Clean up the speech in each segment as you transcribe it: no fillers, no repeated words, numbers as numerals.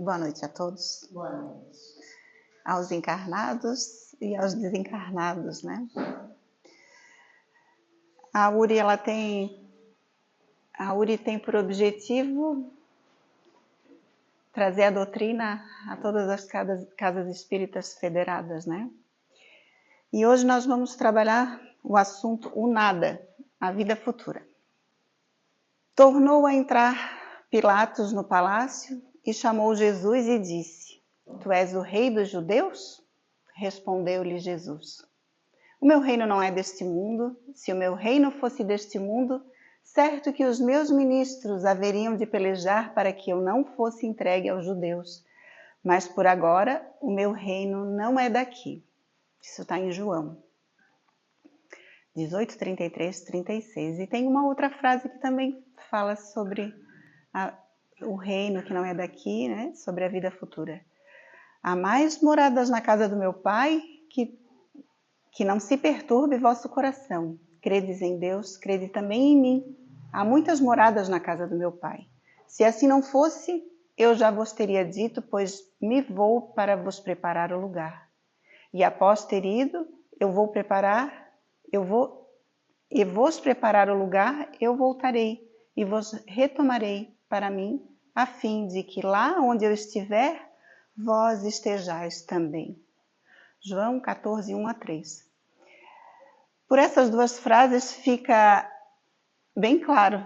Boa noite a todos. Boa noite. Aos encarnados e aos desencarnados, né? A URI tem por objetivo trazer a doutrina a todas as casas espíritas federadas, né? E hoje nós vamos trabalhar o assunto o nada, a vida futura. Tornou a entrar Pilatos no palácio e chamou Jesus e disse: Tu és o rei dos judeus? Respondeu-lhe Jesus: O meu reino não é deste mundo. Se o meu reino fosse deste mundo, certo que os meus ministros haveriam de pelejar para que eu não fosse entregue aos judeus. Mas por agora, o meu reino não é daqui. Isso está em João 18, 33, 36. E tem uma outra frase que também fala sobre o reino que não é daqui, né? Sobre a vida futura. Há mais moradas na casa do meu Pai, que não se perturbe vosso coração. Credes em Deus, crede também em mim. Há muitas moradas na casa do meu Pai. Se assim não fosse, eu já vos teria dito, pois me vou para vos preparar o lugar. E após ter ido, vos preparar o lugar, eu voltarei e vos retomarei para mim, a fim de que lá onde eu estiver, vós estejais também. João 14, 1 a 3. Por essas duas frases fica bem claro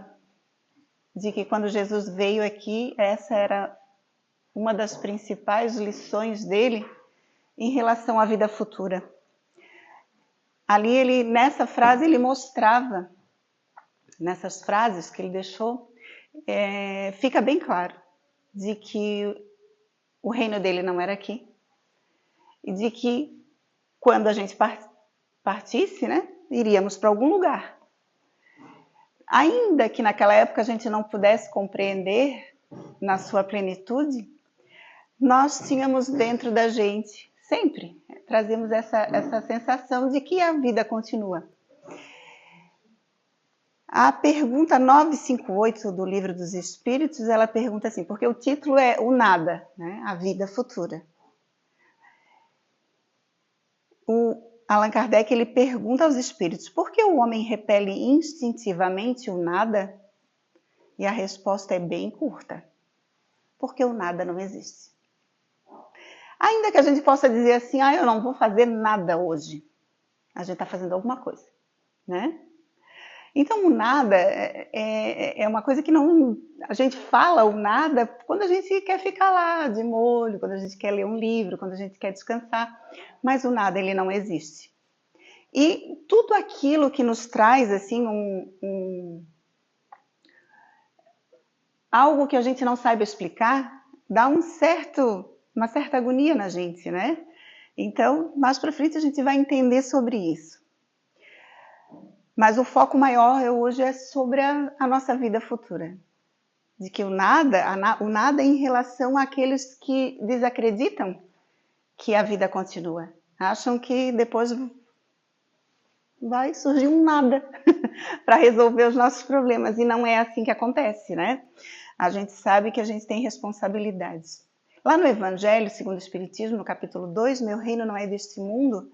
de que quando Jesus veio aqui, essa era uma das principais lições dele em relação à vida futura. Ali, nessa frase, ele mostrava, nessas frases que ele deixou, fica bem claro de que o reino dele não era aqui e de que quando a gente partisse, né, iríamos para algum lugar. Ainda que naquela época a gente não pudesse compreender na sua plenitude, nós tínhamos dentro da gente, sempre, trazíamos essa sensação de que a vida continua. A pergunta 958 do Livro dos Espíritos, ela pergunta assim, porque o título é o nada, né? A vida futura. O Allan Kardec, ele pergunta aos espíritos, por que o homem repele instintivamente o nada? E a resposta é bem curta, porque o nada não existe. Ainda que a gente possa dizer assim, eu não vou fazer nada hoje, a gente está fazendo alguma coisa, né? Então, o nada é uma coisa que não... A gente fala o nada quando a gente quer ficar lá de molho, quando a gente quer ler um livro, quando a gente quer descansar. Mas o nada, ele não existe. E tudo aquilo que nos traz, assim, algo que a gente não saiba explicar, dá uma certa agonia na gente, né? Então, mais para frente a gente vai entender sobre isso. Mas o foco maior hoje é sobre a nossa vida futura. De que o nada em relação àqueles que desacreditam que a vida continua. Acham que depois vai surgir um nada para resolver os nossos problemas. E não é assim que acontece, né? A gente sabe que a gente tem responsabilidades. Lá no Evangelho, segundo o Espiritismo, no capítulo 2, Meu reino não é deste mundo,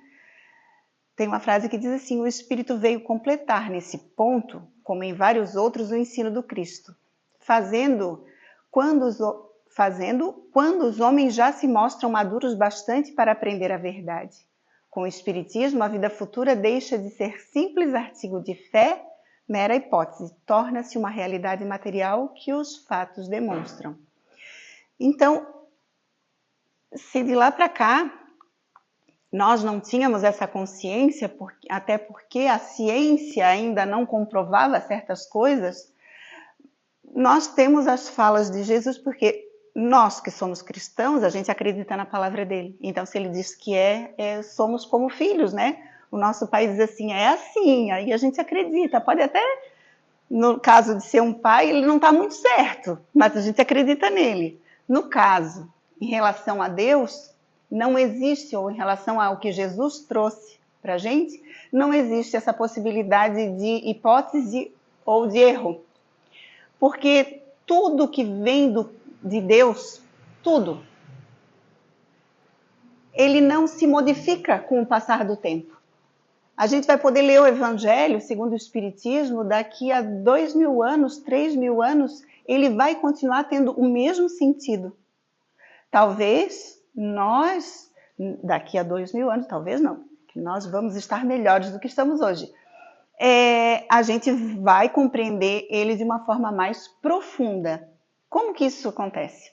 tem uma frase que diz assim, o Espírito veio completar nesse ponto, como em vários outros, o ensino do Cristo, fazendo quando os homens já se mostram maduros bastante para aprender a verdade. Com o Espiritismo, a vida futura deixa de ser simples artigo de fé, mera hipótese, torna-se uma realidade material que os fatos demonstram. Então, se de lá para cá, nós não tínhamos essa consciência, até porque a ciência ainda não comprovava certas coisas, nós temos as falas de Jesus, porque nós que somos cristãos, a gente acredita na palavra dele. Então, se ele diz que somos como filhos, né? O nosso pai diz assim, é assim, aí a gente acredita. Pode até, no caso de ser um pai, ele não está muito certo, mas a gente acredita nele. No caso, em relação a Deus, não existe, ou em relação ao que Jesus trouxe para a gente, não existe essa possibilidade de hipótese ou de erro. Porque tudo que vem de Deus, Tudo. Ele não se modifica com o passar do tempo. A gente vai poder ler o Evangelho, segundo o Espiritismo, daqui a 2.000 anos, 3.000 anos, ele vai continuar tendo o mesmo sentido. Talvez nós, daqui a 2.000 anos, talvez não, que nós vamos estar melhores do que estamos hoje. A gente vai compreender ele de uma forma mais profunda. Como que isso acontece?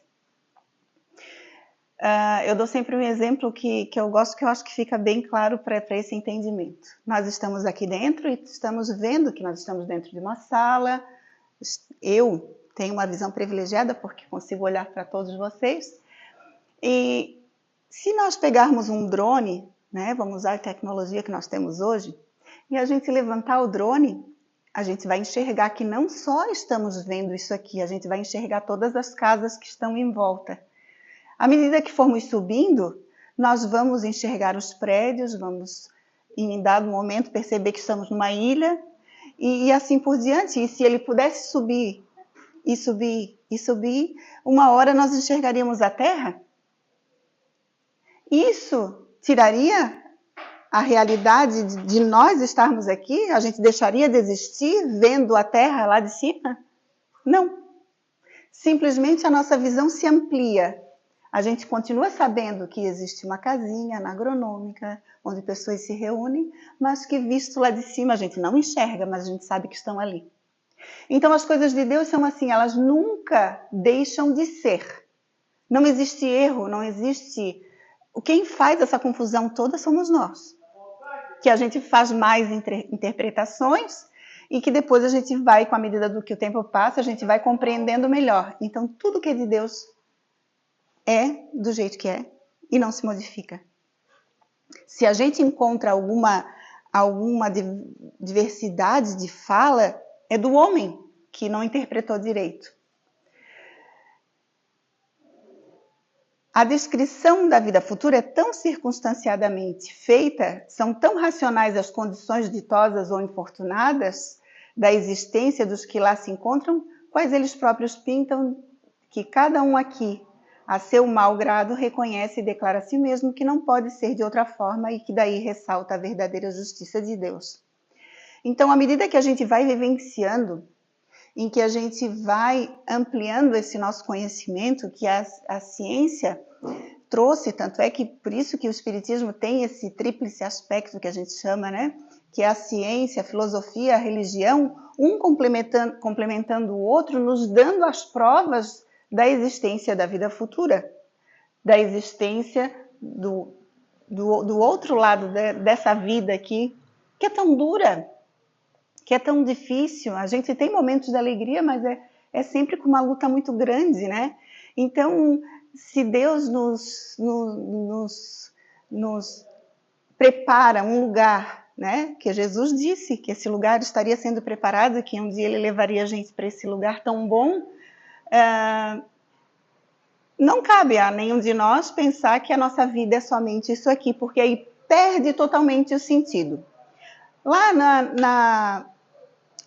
Eu dou sempre um exemplo que eu gosto, que eu acho que fica bem claro para esse entendimento. Nós estamos aqui dentro e estamos vendo que nós estamos dentro de uma sala. Eu tenho uma visão privilegiada porque consigo olhar para todos vocês. E se nós pegarmos um drone, né, vamos usar a tecnologia que nós temos hoje, e a gente levantar o drone, a gente vai enxergar que não só estamos vendo isso aqui, a gente vai enxergar todas as casas que estão em volta. À medida que formos subindo, nós vamos enxergar os prédios, vamos, em dado momento, perceber que estamos numa ilha, e assim por diante. E se ele pudesse subir, e subir, e subir, uma hora nós enxergaríamos a Terra. Isso tiraria a realidade de nós estarmos aqui? A gente deixaria de existir vendo a Terra lá de cima? Não. Simplesmente a nossa visão se amplia. A gente continua sabendo que existe uma casinha agronômica, onde pessoas se reúnem, mas que visto lá de cima a gente não enxerga, mas a gente sabe que estão ali. Então as coisas de Deus são assim, elas nunca deixam de ser. Não existe erro, não existe... Quem faz essa confusão toda somos nós. Que a gente faz mais interpretações e que depois a gente vai, com a medida do que o tempo passa, a gente vai compreendendo melhor. Então tudo que é de Deus é do jeito que é e não se modifica. Se a gente encontra alguma diversidade de fala, é do homem que não interpretou direito. A descrição da vida futura é tão circunstanciadamente feita, são tão racionais as condições ditosas ou infortunadas da existência dos que lá se encontram, quais eles próprios pintam, que cada um aqui, a seu mau grado, reconhece e declara a si mesmo que não pode ser de outra forma e que daí ressalta a verdadeira justiça de Deus. Então, à medida que a gente vai vivenciando, em que a gente vai ampliando esse nosso conhecimento, que a ciência trouxe, tanto é que por isso que o Espiritismo tem esse tríplice aspecto que a gente chama, né? Que é a ciência, a filosofia, a religião, um complementando o outro, nos dando as provas da existência da vida futura, da existência do outro lado dessa vida aqui, que é tão dura, que é tão difícil. A gente tem momentos de alegria, mas é sempre com uma luta muito grande, né? Então, se Deus nos prepara um lugar, né? Que Jesus disse que esse lugar estaria sendo preparado, que um dia Ele levaria a gente para esse lugar tão bom, não cabe a nenhum de nós pensar que a nossa vida é somente isso aqui, porque aí perde totalmente o sentido. Lá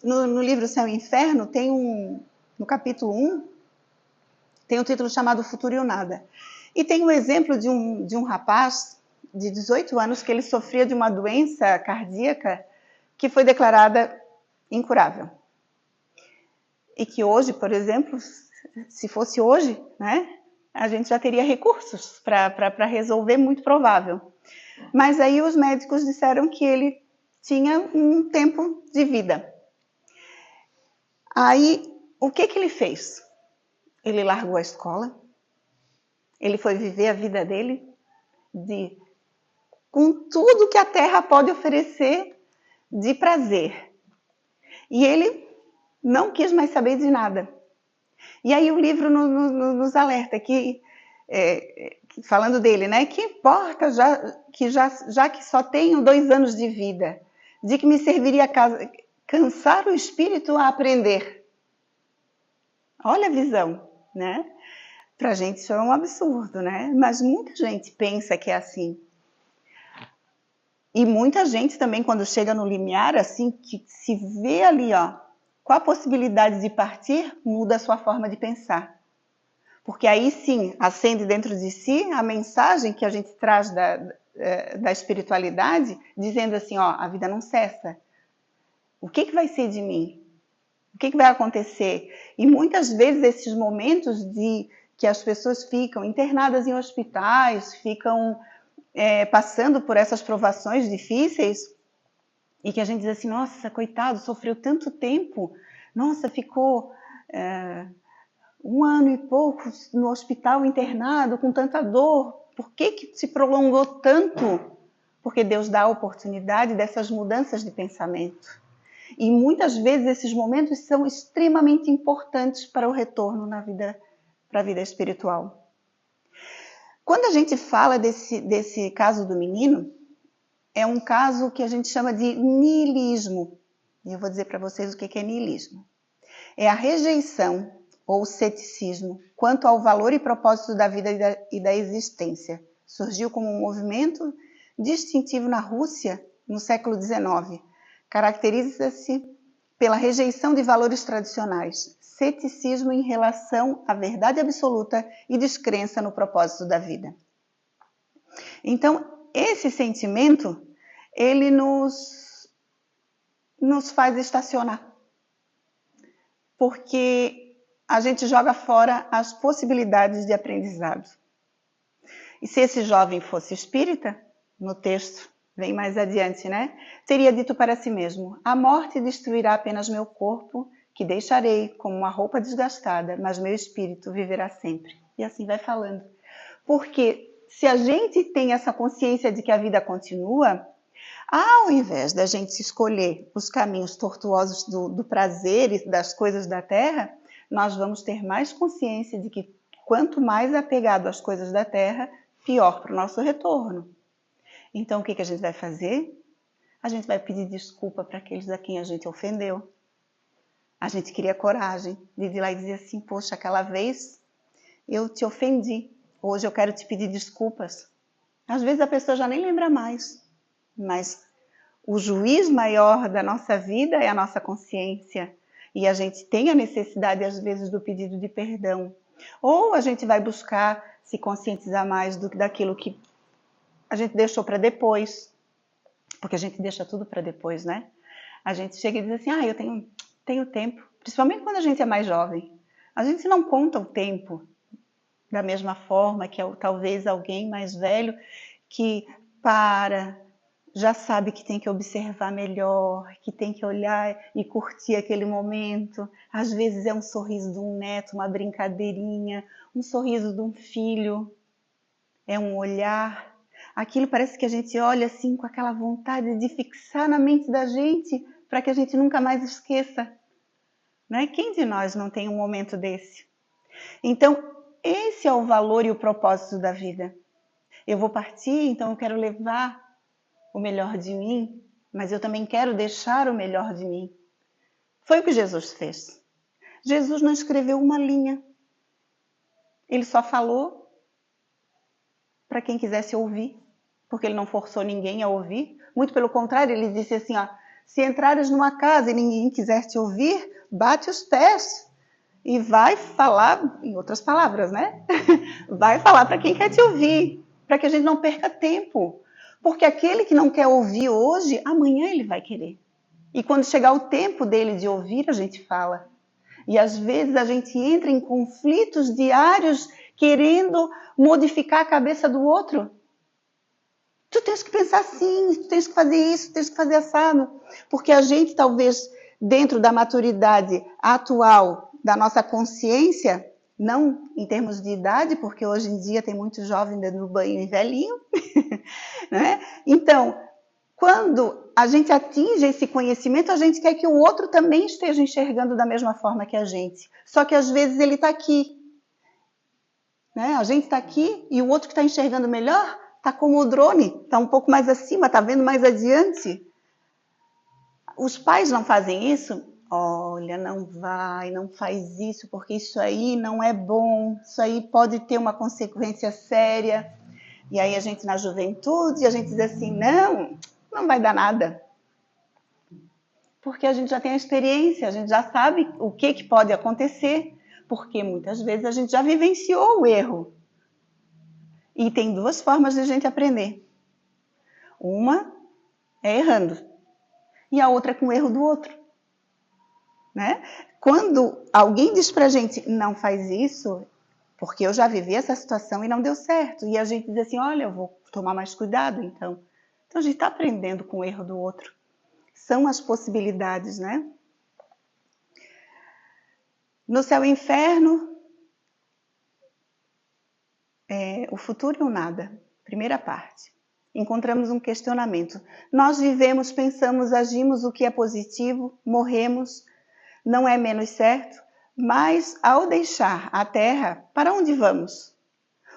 no livro Céu e Inferno, tem no capítulo 1, tem um título chamado Futuro e o Nada. E tem um exemplo de um rapaz de 18 anos que ele sofria de uma doença cardíaca que foi declarada incurável. E que hoje, por exemplo, se fosse hoje, né, a gente já teria recursos para resolver, muito provável. Mas aí os médicos disseram que ele tinha um tempo de vida. Aí, o que ele fez? Ele largou a escola, ele foi viver a vida dele com tudo que a Terra pode oferecer de prazer. E ele não quis mais saber de nada. E aí o livro nos alerta que, falando dele, né? Que importa já que só tenho 2 anos de vida, de que me serviria cansar o espírito a aprender. Olha a visão, né? Pra gente isso é um absurdo, né? Mas muita gente pensa que é assim. E muita gente também, quando chega no limiar, assim, que se vê ali, ó, com a possibilidade de partir, muda a sua forma de pensar. Porque aí sim, acende dentro de si a mensagem que a gente traz da espiritualidade, dizendo assim, ó, a vida não cessa. O que vai ser de mim? O que vai acontecer? E muitas vezes esses momentos que as pessoas ficam internadas em hospitais, ficam passando por essas provações difíceis, e que a gente diz assim, nossa, coitado, sofreu tanto tempo, nossa, ficou 1 ano e pouco no hospital internado, com tanta dor, por que se prolongou tanto? Porque Deus dá a oportunidade dessas mudanças de pensamento. E muitas vezes esses momentos são extremamente importantes para o retorno para a vida espiritual. Quando a gente fala desse caso do menino, é um caso que a gente chama de niilismo. E eu vou dizer para vocês o que é niilismo. É a rejeição ou ceticismo quanto ao valor e propósito da vida e da existência. Surgiu como um movimento distintivo na Rússia no século XIX. Caracteriza-se pela rejeição de valores tradicionais, ceticismo em relação à verdade absoluta e descrença no propósito da vida. Então, esse sentimento, ele nos faz estacionar. Porque a gente joga fora as possibilidades de aprendizado. E se esse jovem fosse espírita, no texto, vem mais adiante, né? Teria dito para si mesmo, a morte destruirá apenas meu corpo, que deixarei como uma roupa desgastada, mas meu espírito viverá sempre. E assim vai falando. Porque se a gente tem essa consciência de que a vida continua, ao invés da gente escolher os caminhos tortuosos do prazer e das coisas da terra, nós vamos ter mais consciência de que quanto mais apegado às coisas da terra, pior para o nosso retorno. Então, o que a gente vai fazer? A gente vai pedir desculpa para aqueles a quem a gente ofendeu. A gente queria coragem de ir lá e dizer assim, poxa, aquela vez eu te ofendi, hoje eu quero te pedir desculpas. Às vezes a pessoa já nem lembra mais, mas o juiz maior da nossa vida é a nossa consciência. E a gente tem a necessidade, às vezes, do pedido de perdão. Ou a gente vai buscar se conscientizar mais daquilo que a gente deixou para depois. Porque a gente deixa tudo para depois, né? A gente chega e diz assim, eu tenho tempo. Principalmente quando a gente é mais jovem. A gente não conta o tempo da mesma forma que talvez alguém mais velho que já sabe que tem que observar melhor, que tem que olhar e curtir aquele momento. Às vezes é um sorriso de um neto, uma brincadeirinha, um sorriso de um filho, é um olhar. Aquilo parece que a gente olha assim com aquela vontade de fixar na mente da gente para que a gente nunca mais esqueça. Né? Quem de nós não tem um momento desse? Então, esse é o valor e o propósito da vida. Eu vou partir, então eu quero levar o melhor de mim, mas eu também quero deixar o melhor de mim. Foi o que Jesus fez. Jesus não escreveu uma linha. Ele só falou para quem quisesse ouvir, porque ele não forçou ninguém a ouvir. Muito pelo contrário, ele disse assim, se entrares numa casa e ninguém quiser te ouvir, bate os pés e vai falar, em outras palavras, né? Vai falar para quem quer te ouvir, para que a gente não perca tempo. Porque aquele que não quer ouvir hoje, amanhã ele vai querer. E quando chegar o tempo dele de ouvir, a gente fala. E às vezes a gente entra em conflitos diários querendo modificar a cabeça do outro. Tu tens que pensar assim, tu tens que fazer isso, tu tens que fazer assado. Porque a gente talvez, dentro da maturidade atual da nossa consciência, não em termos de idade, porque hoje em dia tem muito jovem dando banho em velhinho, né? Então, quando a gente atinge esse conhecimento, a gente quer que o outro também esteja enxergando da mesma forma que a gente. Só que às vezes ele está aqui. Né? A gente está aqui e o outro que está enxergando melhor está como o drone, está um pouco mais acima, está vendo mais adiante. Os pais não fazem isso? Olha, não vai, não faz isso, porque isso aí não é bom, isso aí pode ter uma consequência séria. E aí a gente na juventude, a gente diz assim, não vai dar nada. Porque a gente já tem a experiência, a gente já sabe o que pode acontecer. Porque muitas vezes a gente já vivenciou o erro. E tem duas formas de a gente aprender. Uma é errando. E a outra é com o erro do outro. Né? Quando alguém diz pra gente, não faz isso, porque eu já vivi essa situação e não deu certo. E a gente diz assim, olha, eu vou tomar mais cuidado, então. Então a gente está aprendendo com o erro do outro. São as possibilidades, né? No céu e inferno, o futuro e o nada. Primeira parte. Encontramos um questionamento. Nós vivemos, pensamos, agimos o que é positivo, morremos, não é menos certo, mas ao deixar a Terra, para onde vamos?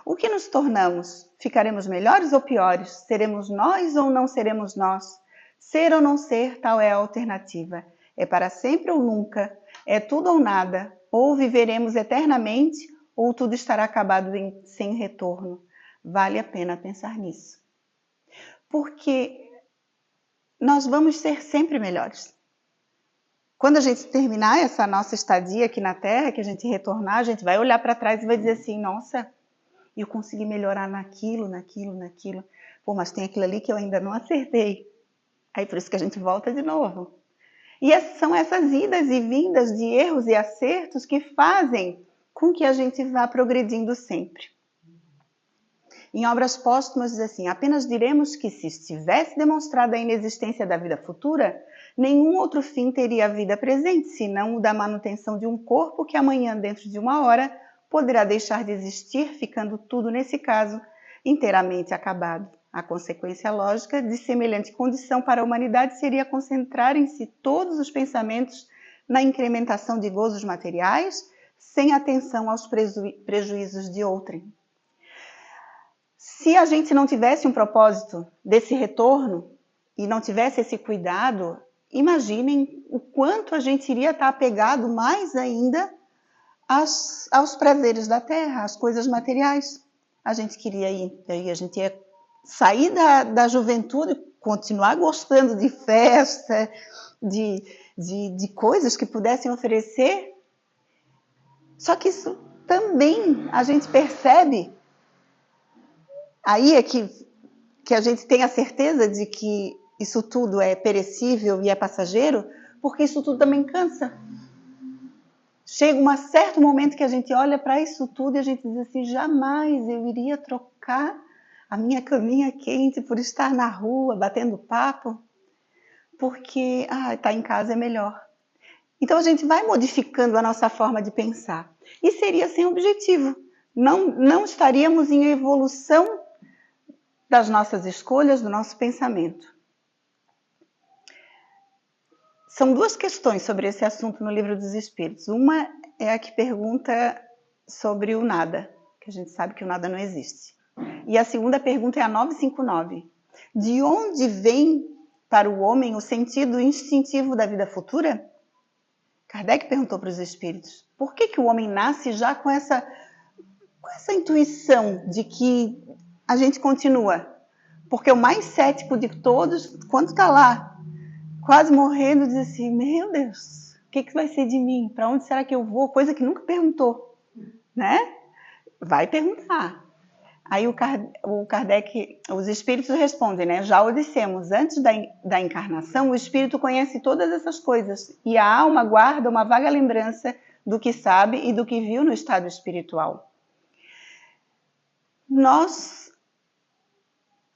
O que nos tornamos? Ficaremos melhores ou piores? Seremos nós ou não seremos nós? Ser ou não ser, tal é a alternativa. É para sempre ou nunca? É tudo ou nada? Ou viveremos eternamente, ou tudo estará acabado sem retorno? Vale a pena pensar nisso. Porque nós vamos ser sempre melhores. Quando a gente terminar essa nossa estadia aqui na Terra, que a gente retornar, a gente vai olhar para trás e vai dizer assim, nossa, eu consegui melhorar naquilo. Pô, mas tem aquilo ali que eu ainda não acertei. Aí por isso que a gente volta de novo. E são essas idas e vindas de erros e acertos que fazem com que a gente vá progredindo sempre. Em Obras Póstumas diz assim, apenas diremos que se estivesse demonstrada a inexistência da vida futura, nenhum outro fim teria a vida presente, senão o da manutenção de um corpo que amanhã, dentro de 1 hora, poderá deixar de existir, ficando tudo, nesse caso, inteiramente acabado. A consequência lógica de semelhante condição para a humanidade seria concentrar em si todos os pensamentos na incrementação de gozos materiais, sem atenção aos prejuízos de outrem. Se a gente não tivesse um propósito desse retorno e não tivesse esse cuidado, imaginem o quanto a gente iria estar apegado mais ainda aos prazeres da terra, às coisas materiais. A gente queria ir, a gente ia sair da juventude, continuar gostando de festa, de coisas que pudessem oferecer. Só que isso também a gente percebe, aí é que a gente tem a certeza de que isso tudo é perecível e é passageiro, porque isso tudo também cansa. Chega um certo momento que a gente olha para isso tudo e a gente diz assim, jamais eu iria trocar a minha caminha quente por estar na rua, batendo papo, porque estar em casa é melhor. Então a gente vai modificando a nossa forma de pensar. E seria sem objetivo. Não estaríamos em evolução das nossas escolhas, do nosso pensamento. São 2 questões sobre esse assunto no Livro dos Espíritos. Uma é a que pergunta sobre o nada, que a gente sabe que o nada não existe. E a segunda pergunta é a 959. De onde vem para o homem o sentido instintivo da vida futura? Kardec perguntou para os espíritos. Por que o homem nasce já com essa intuição de que a gente continua? Porque o mais cético de todos, quando está lá, quase morrendo, diz assim, meu Deus, o que vai ser de mim? Para onde será que eu vou? Coisa que nunca perguntou, né? Vai perguntar. Aí o Kardec, os espíritos respondem, né? Já o dissemos, antes da encarnação, o espírito conhece todas essas coisas e a alma guarda uma vaga lembrança do que sabe e do que viu no estado espiritual. Nós,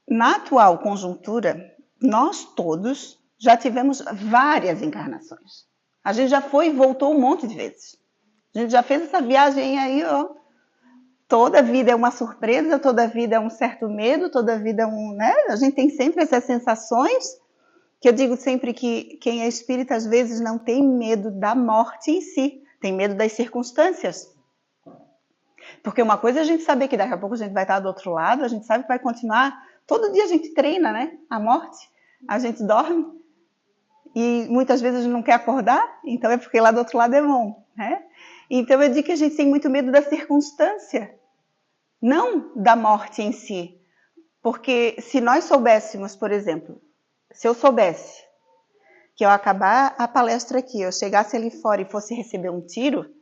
na atual conjuntura, nós todos já tivemos várias encarnações. A gente já foi e voltou um monte de vezes. A gente já fez essa viagem aí, ó. Toda vida é uma surpresa, toda vida é um certo medo, toda vida é né? A gente tem sempre essas sensações, que eu digo sempre que quem é espírita às vezes não tem medo da morte em si, tem medo das circunstâncias. Porque uma coisa é a gente saber que daqui a pouco a gente vai estar do outro lado, a gente sabe que vai continuar. Todo dia a gente treina, né? A morte, a gente dorme e muitas vezes a gente não quer acordar, então é porque lá do outro lado é bom, né? Então eu digo que a gente tem muito medo da circunstância, não da morte em si. Porque se nós soubéssemos, por exemplo, se eu soubesse que ao acabar a palestra aqui, eu chegasse ali fora e fosse receber um tiro,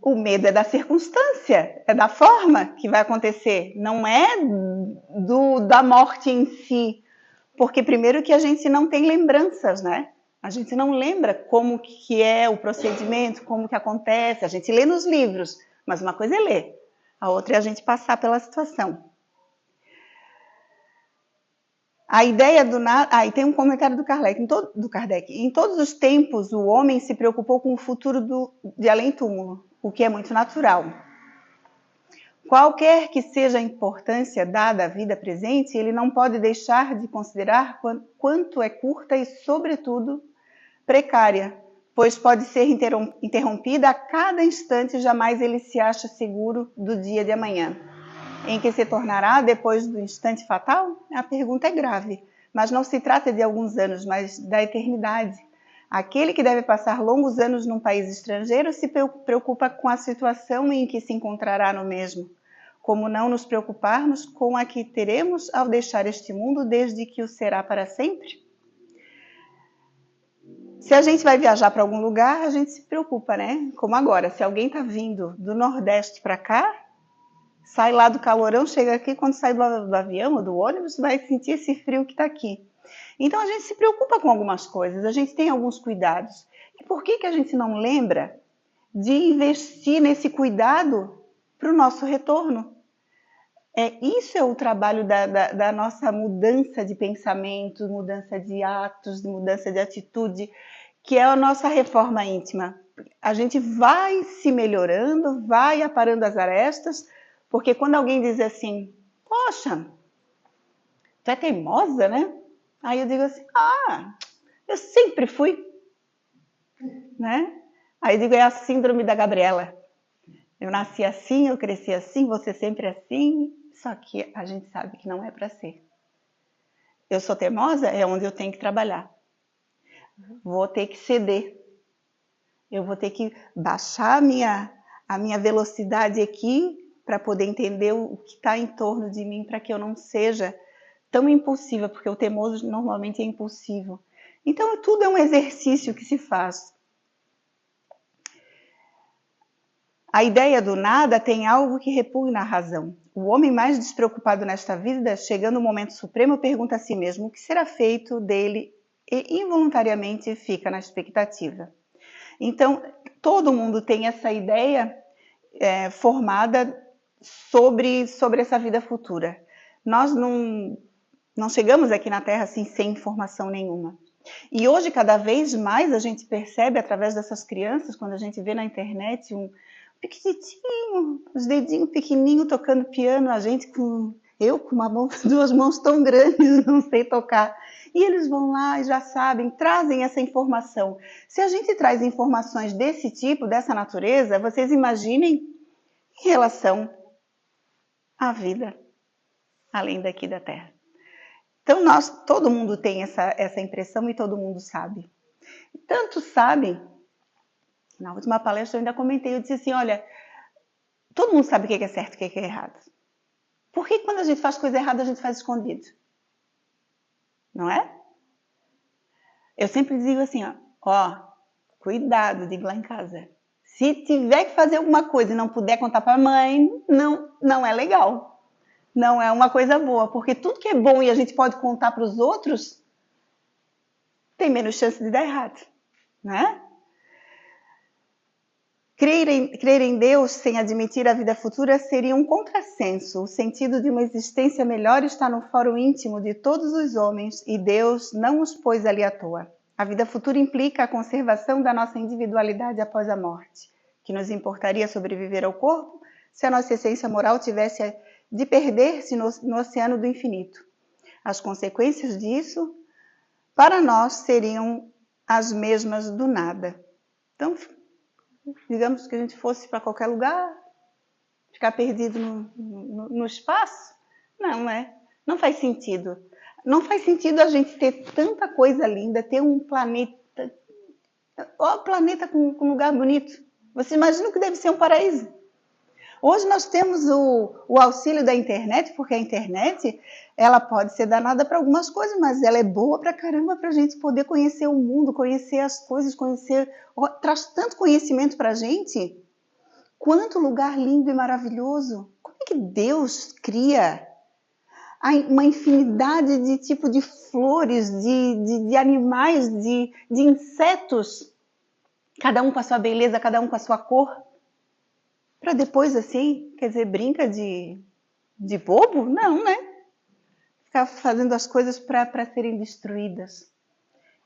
O medo é da circunstância, é da forma que vai acontecer, não é da morte em si. Porque primeiro que a gente não tem lembranças, né? A gente não lembra como que é o procedimento, como que acontece. A gente lê nos livros, mas uma coisa é ler, a outra é a gente passar pela situação. A ideia do nada... e tem um comentário do Kardec. Em todos os tempos, o homem se preocupou com o futuro de além-túmulo, o que é muito natural. Qualquer que seja a importância dada à vida presente, ele não pode deixar de considerar quanto é curta e, sobretudo, precária, pois pode ser interrompida a cada instante e jamais ele se acha seguro do dia de amanhã. Em que se tornará depois do instante fatal? A pergunta é grave, mas não se trata de alguns anos, mas da eternidade. Aquele que deve passar longos anos num país estrangeiro se preocupa com a situação em que se encontrará no mesmo. Como não nos preocuparmos com a que teremos ao deixar este mundo, desde que o será para sempre? Se a gente vai viajar para algum lugar, a gente se preocupa, né? Como agora, se alguém está vindo do Nordeste para cá, sai lá do calorão, chega aqui, quando sai do avião ou do ônibus, vai sentir esse frio que está aqui. Então a gente se preocupa com algumas coisas, a gente tem alguns cuidados. E por que a gente não lembra de investir nesse cuidado para o nosso retorno? Isso é o trabalho da nossa mudança de pensamento, mudança de atos, mudança de atitude, que é a nossa reforma íntima. A gente vai se melhorando, vai aparando as arestas, porque quando alguém diz assim, poxa, tu é teimosa, né? Aí eu digo assim, eu sempre fui, né? Aí eu digo, é a síndrome da Gabriela. Eu nasci assim, eu cresci assim, você sempre assim, só que a gente sabe que não é para ser. Eu sou teimosa, é onde eu tenho que trabalhar. Vou ter que ceder. Eu vou ter que baixar a minha velocidade aqui para poder entender o que está em torno de mim, para que eu não seja tão impulsiva, porque o teimoso normalmente é impulsivo. Então, tudo é um exercício que se faz. A ideia do nada tem algo que repugna a razão. O homem mais despreocupado nesta vida, chegando o momento supremo, pergunta a si mesmo o que será feito dele e involuntariamente fica na expectativa. Então, todo mundo tem essa ideia formada sobre essa vida futura. Nós não chegamos aqui na Terra assim, sem informação nenhuma. E hoje, cada vez mais, a gente percebe, através dessas crianças, quando a gente vê na internet um pequenininho, os dedinhos pequenininhos tocando piano, eu com duas mãos tão grandes, não sei tocar. E eles vão lá e já sabem, trazem essa informação. Se a gente traz informações desse tipo, dessa natureza, vocês imaginem em relação à vida além daqui da Terra. Então, todo mundo tem essa impressão e todo mundo sabe. Tanto sabem, na última palestra eu ainda comentei, eu disse assim, olha, todo mundo sabe o que é certo e o que é errado. Por que quando a gente faz coisa errada, a gente faz escondido? Não é? Eu sempre digo assim, cuidado, digo lá em casa. Se tiver que fazer alguma coisa e não puder contar para a mãe, não é legal. Não é uma coisa boa, porque tudo que é bom e a gente pode contar para os outros, tem menos chance de dar errado, né? Crer em Deus sem admitir a vida futura seria um contrassenso. O sentido de uma existência melhor está no fórum íntimo de todos os homens e Deus não os pôs ali à toa. A vida futura implica a conservação da nossa individualidade após a morte. Que nos importaria sobreviver ao corpo se a nossa essência moral tivesse de perder-se no oceano do infinito? As consequências disso, para nós, seriam as mesmas do nada. Então, digamos que a gente fosse para qualquer lugar, ficar perdido no espaço, não faz sentido. Não faz sentido a gente ter tanta coisa linda, ter um planeta, planeta com um lugar bonito. Você imagina o que deve ser um paraíso? Hoje nós temos o auxílio da internet, porque a internet ela pode ser danada para algumas coisas, mas ela é boa para caramba para a gente poder conhecer o mundo, conhecer as coisas, traz tanto conhecimento para a gente Quanto lugar lindo e maravilhoso! Como é que Deus cria uma infinidade de tipo de flores, de animais, de insetos, cada um com a sua beleza, cada um com a sua cor, para depois assim, quer dizer, brinca de bobo? Não, né? Ficar fazendo as coisas para serem destruídas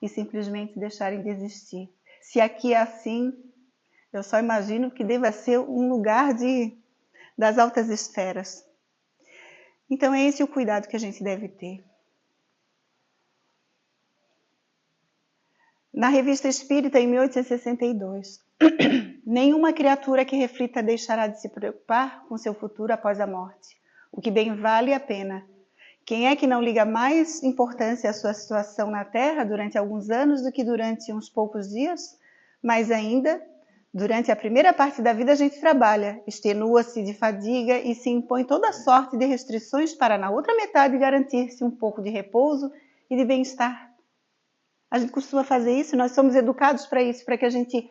e simplesmente deixarem de existir. Se aqui é assim, eu só imagino que deva ser um lugar das altas esferas. Então é esse o cuidado que a gente deve ter. Na Revista Espírita, em 1862, nenhuma criatura que reflita deixará de se preocupar com seu futuro após a morte, o que bem vale a pena. Quem é que não liga mais importância à sua situação na Terra durante alguns anos do que durante uns poucos dias? Mais ainda, durante a primeira parte da vida a gente trabalha, extenua-se de fadiga e se impõe toda sorte de restrições para na outra metade garantir-se um pouco de repouso e de bem-estar. A gente costuma fazer isso, nós somos educados para isso, para que a gente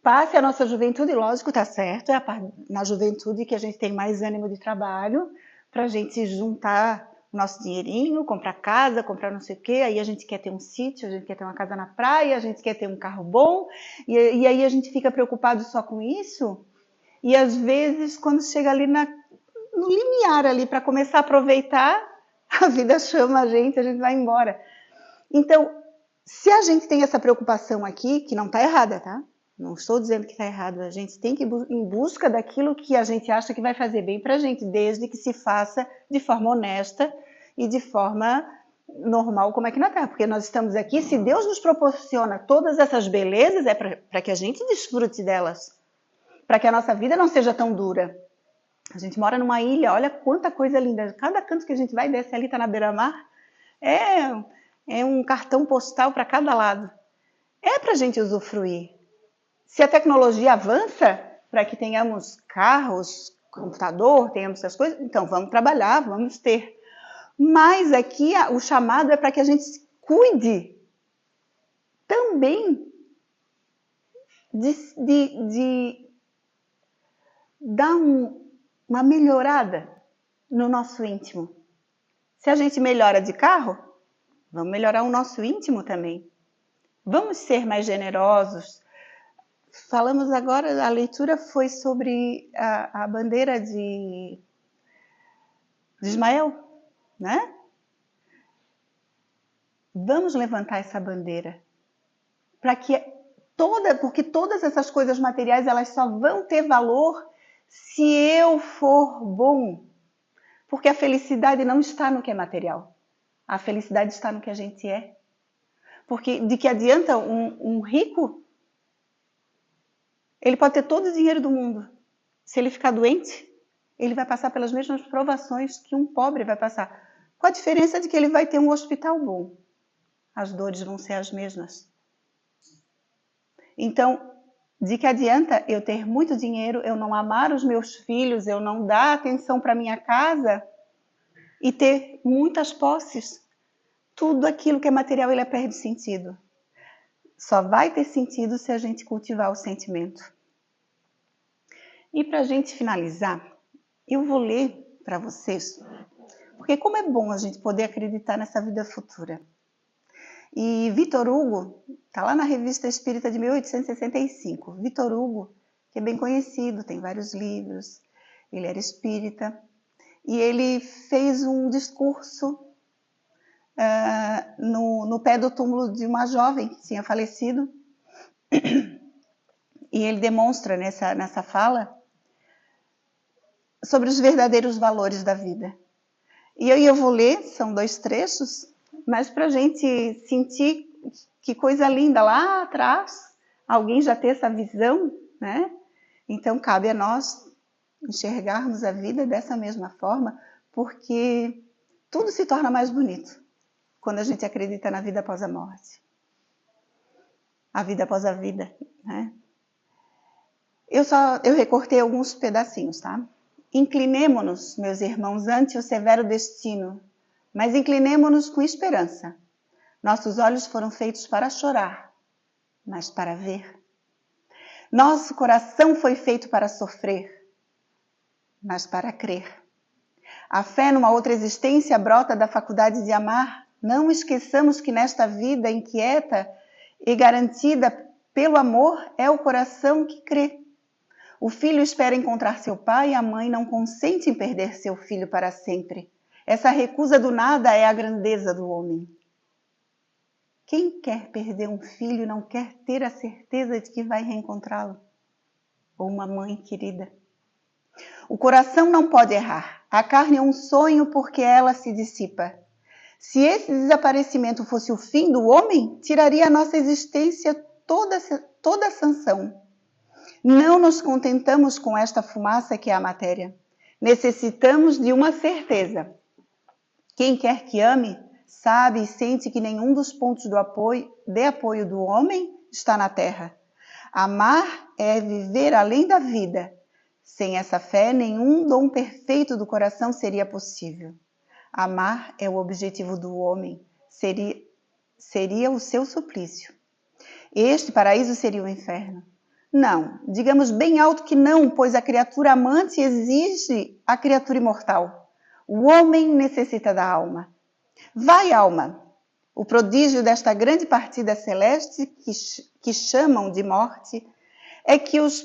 passe a nossa juventude, lógico, tá certo, é na juventude que a gente tem mais ânimo de trabalho, para a gente juntar o nosso dinheirinho, comprar casa, comprar não sei o quê, aí a gente quer ter um sítio, a gente quer ter uma casa na praia, a gente quer ter um carro bom, e aí a gente fica preocupado só com isso, e às vezes quando chega ali no limiar ali para começar a aproveitar, a vida chama a gente vai embora. Então, se a gente tem essa preocupação aqui, que não está errada, tá? Não estou dizendo que está errado, a gente tem que ir em busca daquilo que a gente acha que vai fazer bem para a gente, desde que se faça de forma honesta e de forma normal como aqui na Terra, porque nós estamos aqui, se Deus nos proporciona todas essas belezas, é para que a gente desfrute delas, para que a nossa vida não seja tão dura. A gente mora numa ilha, olha quanta coisa linda, cada canto que a gente vai, desce ali, está na beira-mar, é um cartão postal para cada lado. É para a gente usufruir. Se a tecnologia avança para que tenhamos carros, computador, tenhamos essas coisas, então vamos trabalhar, vamos ter. Mas aqui o chamado é para que a gente cuide também de dar uma melhorada no nosso íntimo. Se a gente melhora de carro, vamos melhorar o nosso íntimo também. Vamos ser mais generosos. Falamos agora, a leitura foi sobre a bandeira de Ismael, né? Vamos levantar essa bandeira para que porque todas essas coisas materiais elas só vão ter valor se eu for bom, porque a felicidade não está no que é material, a felicidade está no que a gente é. Porque de que adianta um rico? Ele pode ter todo o dinheiro do mundo. Se ele ficar doente, ele vai passar pelas mesmas provações que um pobre vai passar. Com a diferença de que ele vai ter um hospital bom. As dores vão ser as mesmas. Então, de que adianta eu ter muito dinheiro, eu não amar os meus filhos, eu não dar atenção para minha casa e ter muitas posses? Tudo aquilo que é material, ele perde sentido. Só vai ter sentido se a gente cultivar o sentimento. E para a gente finalizar, eu vou ler para vocês, porque como é bom a gente poder acreditar nessa vida futura. E Vitor Hugo, está lá na Revista Espírita de 1865. Vitor Hugo, que é bem conhecido, tem vários livros, ele era espírita, e ele fez um discurso no pé do túmulo de uma jovem que tinha falecido, e ele demonstra nessa fala sobre os verdadeiros valores da vida. E eu vou ler, são 2 trechos, mas para a gente sentir que coisa linda lá atrás, alguém já ter essa visão, né? Então cabe a nós enxergarmos a vida dessa mesma forma, porque tudo se torna mais bonito quando a gente acredita na vida após a morte. A vida após a vida, né? Eu recortei alguns pedacinhos, tá? Inclinemo-nos, meus irmãos, ante o severo destino, mas inclinemo-nos com esperança. Nossos olhos foram feitos para chorar, mas para ver. Nosso coração foi feito para sofrer, mas para crer. A fé numa outra existência brota da faculdade de amar. Não esqueçamos que nesta vida inquieta e garantida pelo amor é o coração que crê. O filho espera encontrar seu pai e a mãe não consente em perder seu filho para sempre. Essa recusa do nada é a grandeza do homem. Quem quer perder um filho não quer ter a certeza de que vai reencontrá-lo? Ou uma mãe querida? O coração não pode errar. A carne é um sonho porque ela se dissipa. Se esse desaparecimento fosse o fim do homem, tiraria a nossa existência toda a sanção. Não nos contentamos com esta fumaça que é a matéria. Necessitamos de uma certeza. Quem quer que ame, sabe e sente que nenhum dos pontos de apoio do homem está na terra. Amar é viver além da vida. Sem essa fé, nenhum dom perfeito do coração seria possível. Amar é o objetivo do homem, seria o seu suplício. Este paraíso seria o inferno. Não, digamos bem alto que não, pois a criatura amante exige a criatura imortal. O homem necessita da alma. Vai, alma! O prodígio desta grande partida celeste que chamam de morte é que os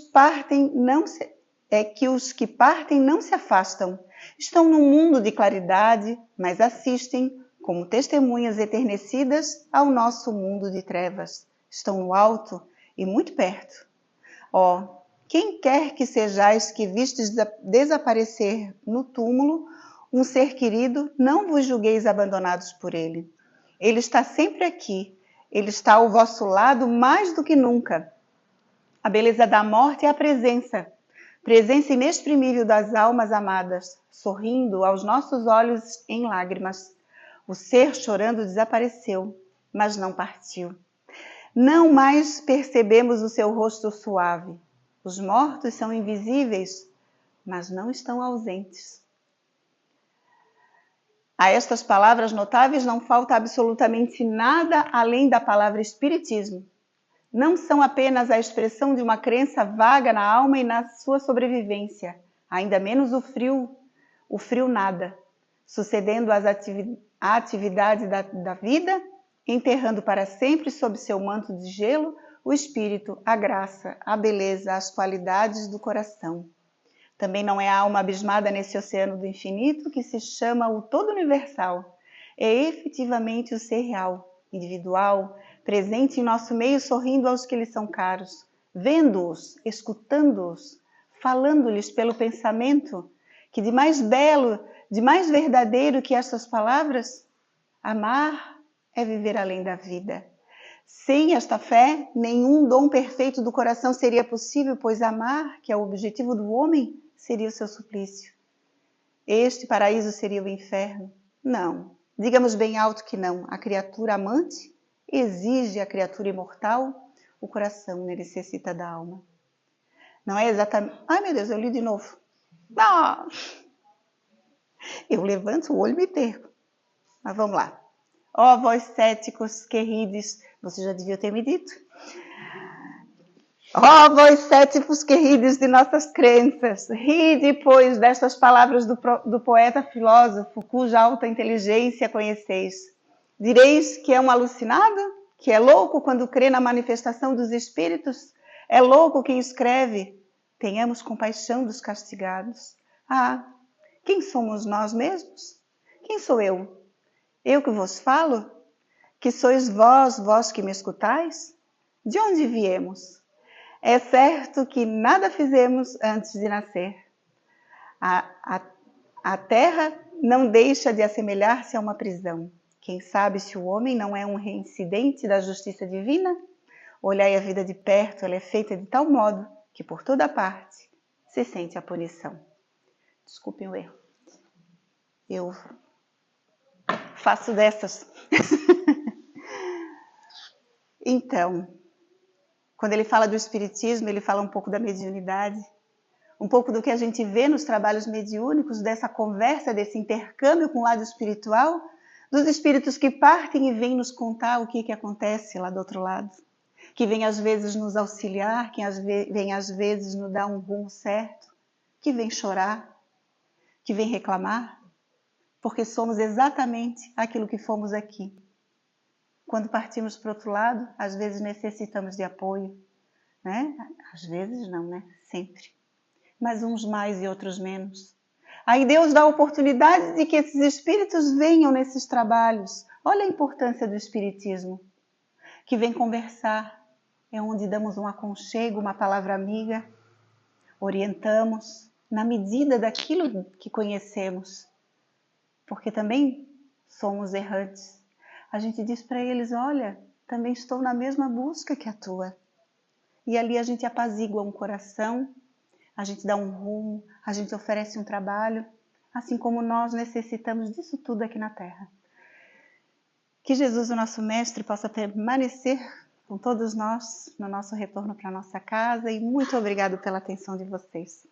que partem não se afastam. Estão num mundo de claridade, mas assistem como testemunhas eternecidas ao nosso mundo de trevas. Estão no alto e muito perto. Ó, quem quer que sejais que vistes desaparecer no túmulo um ser querido, não vos julgueis abandonados por ele. Ele está sempre aqui. Ele está ao vosso lado mais do que nunca. A beleza da morte é a presença inexprimível das almas amadas, sorrindo aos nossos olhos em lágrimas. O ser chorando desapareceu, mas não partiu. Não mais percebemos o seu rosto suave. Os mortos são invisíveis, mas não estão ausentes. A estas palavras notáveis não falta absolutamente nada além da palavra espiritismo. Não são apenas a expressão de uma crença vaga na alma e na sua sobrevivência, ainda menos o frio nada, sucedendo à atividade da vida, enterrando para sempre sob seu manto de gelo o espírito, a graça, a beleza, as qualidades do coração. Também não é a alma abismada nesse oceano do infinito que se chama o todo universal. É efetivamente o ser real, individual, presente em nosso meio, sorrindo aos que lhes são caros, vendo-os, escutando-os, falando-lhes pelo pensamento, que de mais belo, de mais verdadeiro que essas palavras, amar é viver além da vida. Sem esta fé, nenhum dom perfeito do coração seria possível, pois amar, que é o objetivo do homem, seria o seu suplício. Este paraíso seria o inferno? Não. Digamos bem alto que não. A criatura amante exige a criatura imortal, o coração necessita da alma. Não é exatamente... Ai, meu Deus, eu li de novo. Ah! Eu levanto o olho e me perco. Mas vamos lá. Ó vós céticos que rides, você já devia ter me dito. Ó vós céticos que rides de nossas crenças, ride, pois, destas palavras do poeta filósofo, cuja alta inteligência conheceis. Direis que é um alucinado? Que é louco quando crê na manifestação dos espíritos? É louco quem escreve? Tenhamos compaixão dos castigados. Ah, quem somos nós mesmos? Quem sou eu? Eu que vos falo? Que sois vós que me escutais? De onde viemos? É certo que nada fizemos antes de nascer. A terra não deixa de assemelhar-se a uma prisão. Quem sabe se o homem não é um reincidente da justiça divina? Olhai a vida de perto, ela é feita de tal modo que por toda parte se sente a punição. Desculpem o erro. Eu faço dessas. Então, quando ele fala do espiritismo, ele fala um pouco da mediunidade, um pouco do que a gente vê nos trabalhos mediúnicos, dessa conversa, desse intercâmbio com o lado espiritual, dos espíritos que partem e vêm nos contar o que acontece lá do outro lado. que vem às vezes nos auxiliar, que vem às vezes nos dar um rumo certo, que vem chorar, que vem reclamar, porque somos exatamente aquilo que fomos aqui. Quando partimos para o outro lado, às vezes necessitamos de apoio, né? Às vezes não, né? Sempre. Mas uns mais e outros menos. Aí Deus dá a oportunidade de que esses espíritos venham nesses trabalhos. Olha a importância do espiritismo, que vem conversar. É onde damos um aconchego, uma palavra amiga, orientamos na medida daquilo que conhecemos, porque também somos errantes. A gente diz para eles, olha, também estou na mesma busca que a tua. E ali a gente apazigua um coração, a gente dá um rumo, a gente oferece um trabalho, assim como nós necessitamos disso tudo aqui na Terra. Que Jesus, o nosso Mestre, possa permanecer com todos nós no nosso retorno para a nossa casa, e muito obrigado pela atenção de vocês.